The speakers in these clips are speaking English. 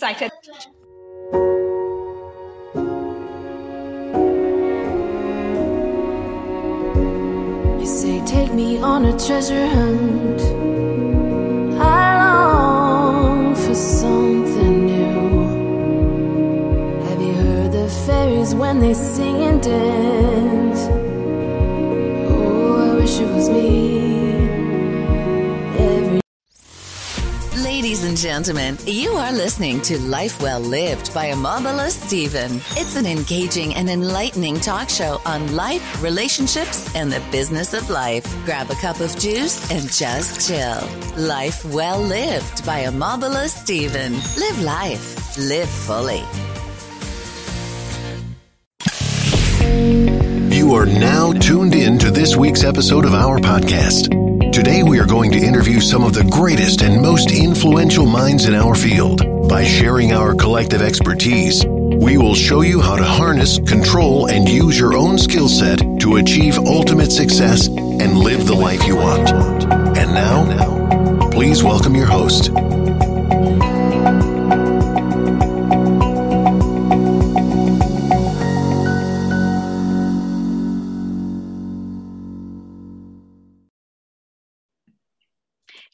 Excited. You say take me on a treasure hunt. I long for something new. Have you heard the fairies when they sing and dance? Oh, I wish it was me. Ladies and gentlemen, you are listening to Life Well Lived by Omobola Stephen. It's an engaging and enlightening talk show on life, relationships, and the business of life. Grab a cup of juice and just chill. Life Well Lived by Omobola Stephen. Live life. Live fully. You are now tuned in to this week's episode of our podcast. Today, we are going to interview some of the greatest and most influential minds in our field. By sharing our collective expertise, we will show you how to harness, control, and use your own skill set to achieve ultimate success and live the life you want. And now, please welcome your host.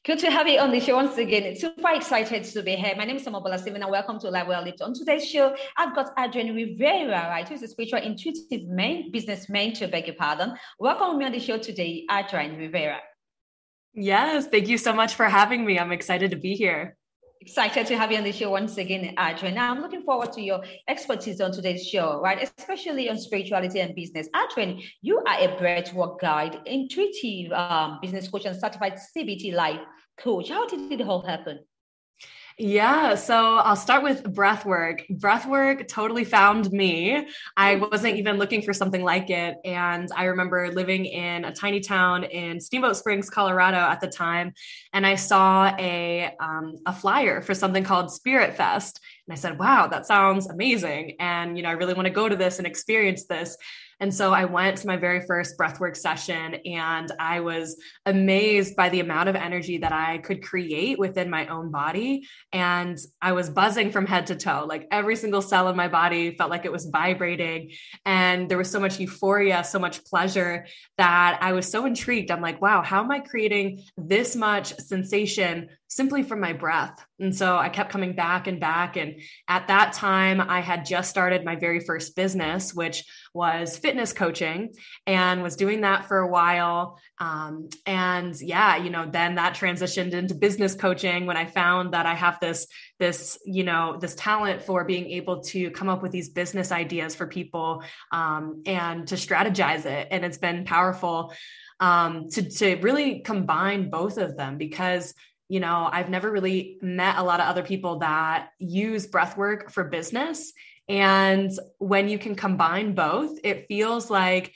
Good to have you on the show once again. Super excited to be here. My name is Omobola Stephen and welcome to Life Well Lived. On today's show, I've got Adrienne Rivera, right, who's a spiritual intuitive business mentor, beg your pardon. Welcome me on the show today, Adrienne Rivera. Yes, thank you so much for having me. I'm excited to be here. Excited to have you on the show once again, Adrienne. Now, I'm looking forward to your expertise on today's show, right? Especially on spirituality and business. Adrienne, you are a breathwork guide, intuitive business coach, and certified CBT life coach. How did it all happen? Yeah, so I'll start with breathwork. Breathwork totally found me. I wasn't even looking for something like it. And I remember living in a tiny town in Steamboat Springs, Colorado at the time. And I saw a flyer for something called Spirit Fest. And I said, wow, that sounds amazing. And, I really want to go to this and experience this. And so I went to my very first breathwork session and I was amazed by the amount of energy that I could create within my own body. And I was buzzing from head to toe, like every single cell in my body felt like it was vibrating. And there was so much euphoria, so much pleasure that I was so intrigued. I'm like, wow, how am I creating this much sensation simply from my breath? And so I kept coming back and back. And at that time, I had just started my very first business, which was fitness coaching, and was doing that for a while. Then that transitioned into business coaching when I found that I have this talent for being able to come up with these business ideas for people, and to strategize it. And it's been powerful, to really combine both of them because I've never really met a lot of other people that use breathwork for business. And when you can combine both, it feels like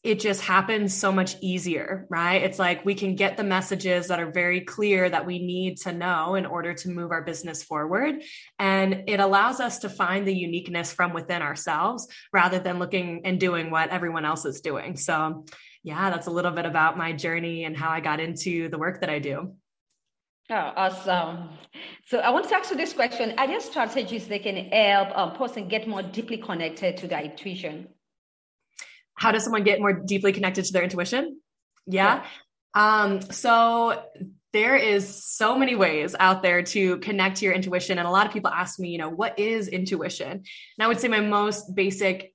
it just happens so much easier, right? It's like we can get the messages that are very clear that we need to know in order to move our business forward. And it allows us to find the uniqueness from within ourselves rather than looking and doing what everyone else is doing. So yeah, that's a little bit about my journey and how I got into the work that I do. Oh, awesome. So I want to ask you this question. Are there strategies that can help a person get more deeply connected to their intuition? How does someone get more deeply connected to their intuition? Yeah. So there is so many ways out there to connect to your intuition. And a lot of people ask me, what is intuition? And I would say my most basic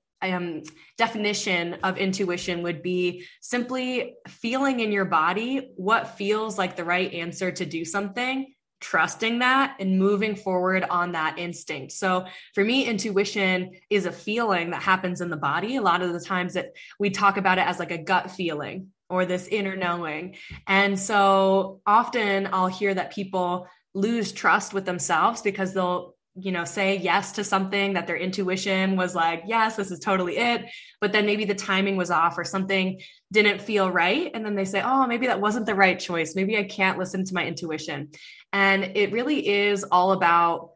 definition of intuition would be simply feeling in your body what feels like the right answer to do something, trusting that and moving forward on that instinct. So for me, intuition is a feeling that happens in the body. A lot of the times that we talk about it as like a gut feeling or this inner knowing. And so often I'll hear that people lose trust with themselves because they'll say yes to something that their intuition was like, yes, this is totally it. But then maybe the timing was off or something didn't feel right. And then they say, oh, maybe that wasn't the right choice. Maybe I can't listen to my intuition. And it really is all about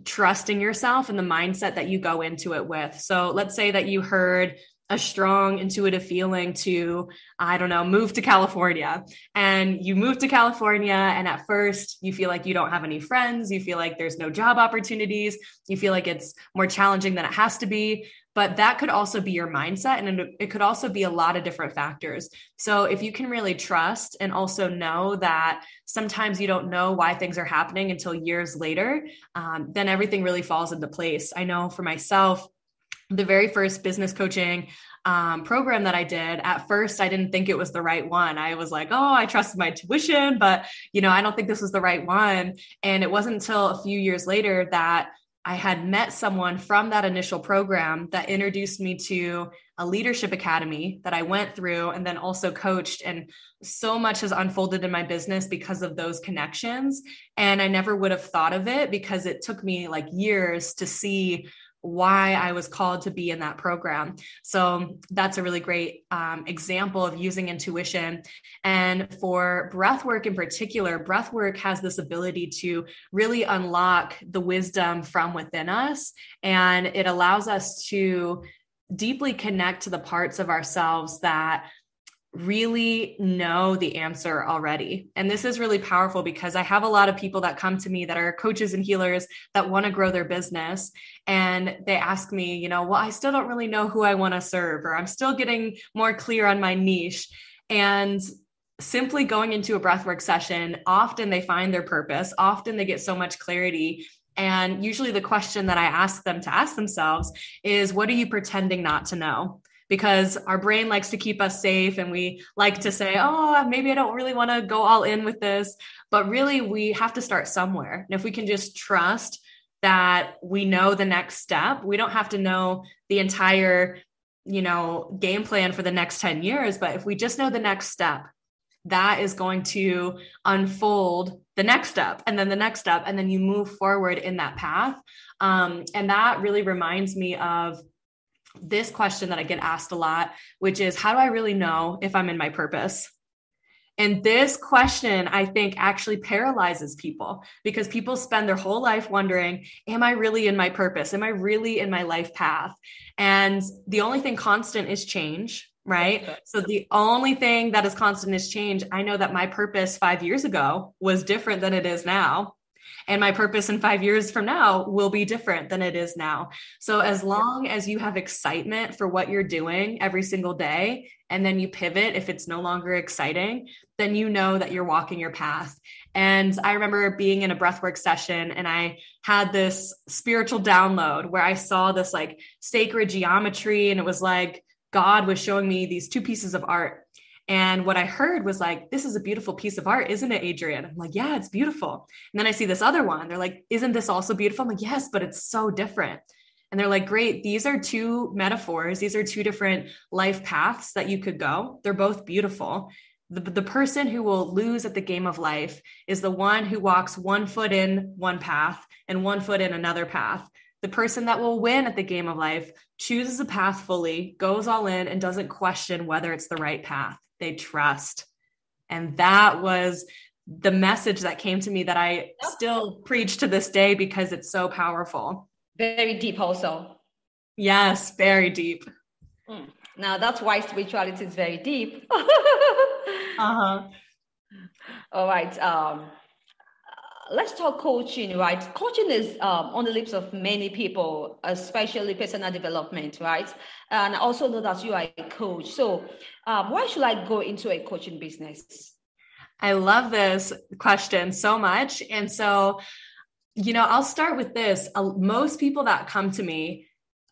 trusting yourself and the mindset that you go into it with. So let's say that you heard a strong intuitive feeling to, I don't know, move to California. And you move to California, and at first you feel like you don't have any friends. You feel like there's no job opportunities. You feel like it's more challenging than it has to be. But that could also be your mindset, and it could also be a lot of different factors. So if you can really trust and also know that sometimes you don't know why things are happening until years later, then everything really falls into place. I know for myself, the very first business coaching program that I did, at first, I didn't think it was the right one. I was like, oh, I trusted my tuition, but I don't think this was the right one. And it wasn't until a few years later that I had met someone from that initial program that introduced me to a leadership academy that I went through and then also coached. And so much has unfolded in my business because of those connections. And I never would have thought of it because it took me like years to see why I was called to be in that program. So that's a really great example of using intuition. And for breathwork in particular, breathwork has this ability to really unlock the wisdom from within us. And it allows us to deeply connect to the parts of ourselves that really know the answer already. And this is really powerful because I have a lot of people that come to me that are coaches and healers that want to grow their business. And they ask me, well, I still don't really know who I want to serve, or I'm still getting more clear on my niche. And simply going into a breathwork session, often they find their purpose. Often they get so much clarity. And usually the question that I ask them to ask themselves is, what are you pretending not to know? Because our brain likes to keep us safe, and we like to say, oh, maybe I don't really want to go all in with this. But really, we have to start somewhere. And if we can just trust that we know the next step, we don't have to know the entire, game plan for the next 10 years. But if we just know the next step, that is going to unfold the next step and then the next step. And then you move forward in that path. And that really reminds me of this question that I get asked a lot, which is, how do I really know if I'm in my purpose? And this question, I think, actually paralyzes people because people spend their whole life wondering, am I really in my purpose? Am I really in my life path? And the only thing constant is change, right? So the only thing that is constant is change. I know that my purpose 5 years ago was different than it is now. And my purpose in 5 years from now will be different than it is now. So as long as you have excitement for what you're doing every single day, and then you pivot if it's no longer exciting, then you know that you're walking your path. And I remember being in a breathwork session, and I had this spiritual download where I saw this like sacred geometry, and it was like God was showing me these two pieces of art. And what I heard was like, this is a beautiful piece of art, isn't it, Adrienne? I'm like, yeah, it's beautiful. And then I see this other one. They're like, isn't this also beautiful? I'm like, yes, but it's so different. And they're like, great. These are two metaphors. These are two different life paths that you could go. They're both beautiful. The person who will lose at the game of life is the one who walks 1 foot in one path and 1 foot in another path. The person that will win at the game of life chooses a path fully, goes all in, and doesn't question whether it's the right path. They trust. And that was the message that came to me that I still preach to this day because it's so powerful. Very deep also. Yes, very deep. Now that's why spirituality is very deep. Uh-huh. All right. Let's talk coaching, right? Coaching is on the lips of many people, especially personal development, right? And I also know that you are a coach. So why should I go into a coaching business? I love this question so much. And so, I'll start with this. Most people that come to me,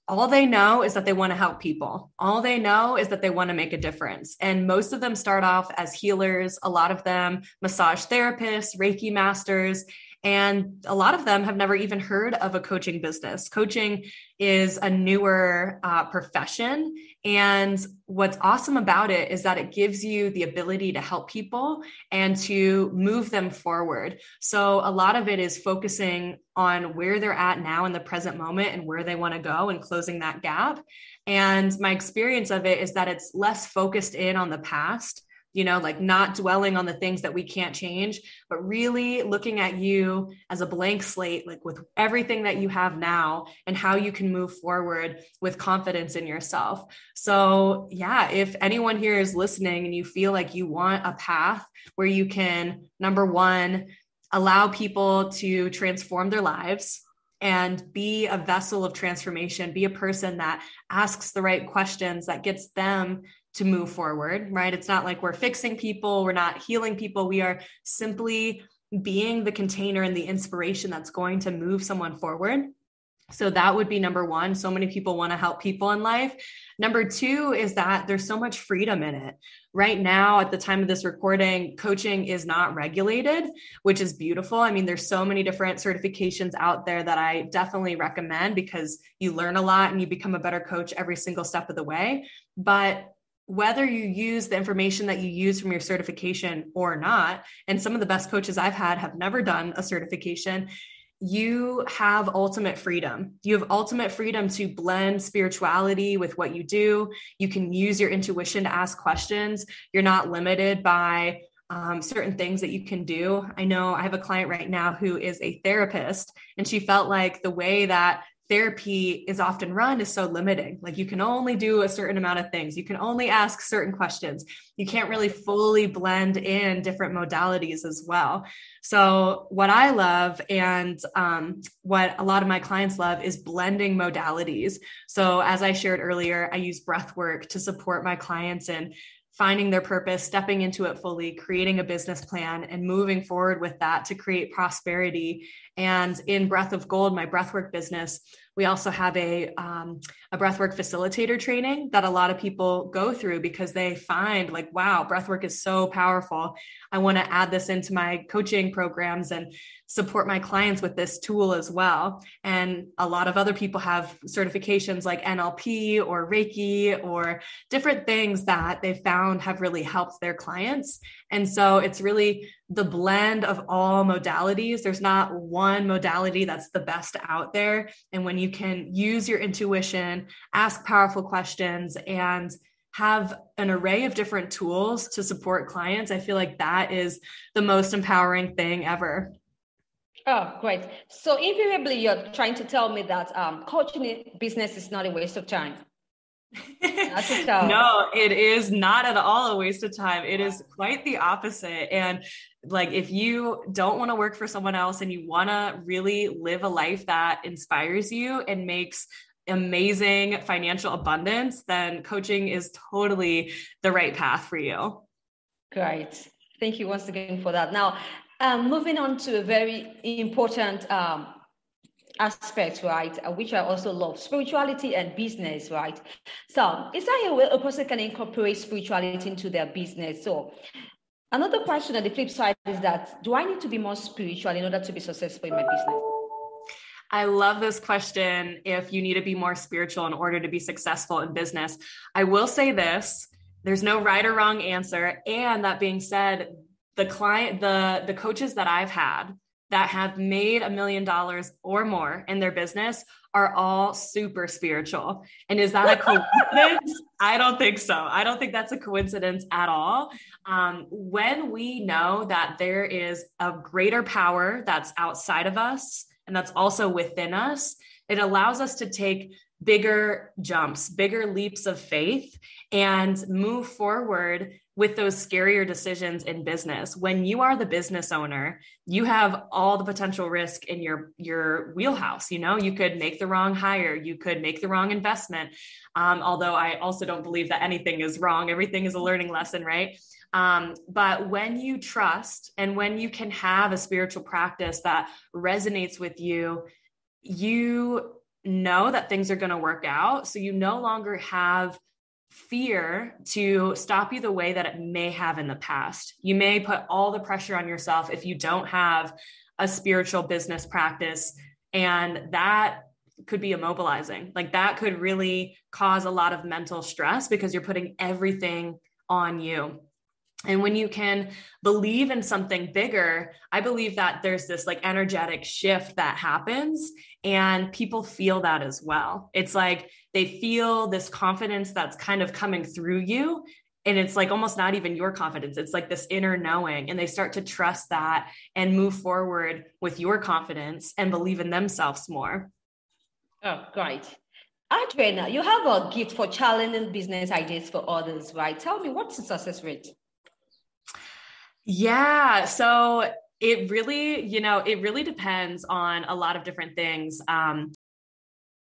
all they know is that they want to help people. All they know is that they want to make a difference. And most of them start off as healers, a lot of them massage therapists, Reiki masters, and a lot of them have never even heard of a coaching business. Coaching is a newer profession. And what's awesome about it is that it gives you the ability to help people and to move them forward. So a lot of it is focusing on where they're at now in the present moment and where they want to go and closing that gap. And my experience of it is that it's less focused in on the past, like not dwelling on the things that we can't change, but really looking at you as a blank slate, like with everything that you have now and how you can move forward with confidence in yourself. So yeah, if anyone here is listening and you feel like you want a path where you can, number one, allow people to transform their lives and be a vessel of transformation, be a person that asks the right questions that gets them to move forward, right? It's not like we're fixing people, we're not healing people. We are simply being the container and the inspiration that's going to move someone forward. So that would be number one. So many people want to help people in life. Number two is that there's so much freedom in it. Right now, at the time of this recording, coaching is not regulated, which is beautiful. I mean, there's so many different certifications out there that I definitely recommend because you learn a lot and you become a better coach every single step of the way. But whether you use the information that you use from your certification or not, and some of the best coaches I've had have never done a certification, you have ultimate freedom. You have ultimate freedom to blend spirituality with what you do. You can use your intuition to ask questions. You're not limited by certain things that you can do. I know I have a client right now who is a therapist, and she felt like the way that therapy is often run is so limiting. Like you can only do a certain amount of things. You can only ask certain questions. You can't really fully blend in different modalities as well. So what I love and what a lot of my clients love is blending modalities. So as I shared earlier, I use breath work to support my clients in finding their purpose, stepping into it fully, creating a business plan and moving forward with that to create prosperity. And in Breath of Gold, my breathwork business, we also have a breathwork facilitator training that a lot of people go through because they find like, wow, breathwork is so powerful. I want to add this into my coaching programs and support my clients with this tool as well. And a lot of other people have certifications like NLP or Reiki or different things that they found have really helped their clients. And so it's really the blend of all modalities. There's not one modality that's the best out there. And when you can use your intuition, ask powerful questions, and have an array of different tools to support clients, I feel like that is the most empowering thing ever. Oh, great. So invariably, you're trying to tell me that coaching business is not a waste of time. No, it is not at all a waste of time. It is quite the opposite. And like, if you don't want to work for someone else and you want to really live a life that inspires you and makes amazing financial abundance, then coaching is totally the right path for you. Great. Thank you once again for that. Now, moving on to a very important aspect, right, which I also love, spirituality and business, right? So is there a way a person can incorporate spirituality into their business? So another question on the flip side is that, do I need to be more spiritual in order to be successful in my business? I love this question. If you need to be more spiritual in order to be successful in business, I will say this, there's no right or wrong answer. And that being said, the coaches that I've had that have made $1 million or more in their business are all super spiritual. And is that a coincidence? I don't think so. I don't think that's a coincidence at all. When we know that there is a greater power that's outside of us and that's also within us, it allows us to take bigger jumps, bigger leaps of faith, and move forward with those scarier decisions in business. When you are the business owner, you have all the potential risk in your wheelhouse. You could make the wrong hire, you could make the wrong investment. Although I also don't believe that anything is wrong. Everything is a learning lesson, right? But when you trust and when you can have a spiritual practice that resonates with you, you know that things are going to work out. So you no longer have fear to stop you the way that it may have in the past. You may put all the pressure on yourself if you don't have a spiritual business practice, and that could be immobilizing. Like that could really cause a lot of mental stress because you're putting everything on you. And when you can believe in something bigger, I believe that there's this like energetic shift that happens and people feel that as well. It's like they feel this confidence that's kind of coming through you. And it's like almost not even your confidence. It's like this inner knowing. And they start to trust that and move forward with your confidence and believe in themselves more. Oh, great. Adrienne, you have a gift for challenging business ideas for others, right? Tell me, what's the success rate? Yeah. So it really depends on a lot of different things.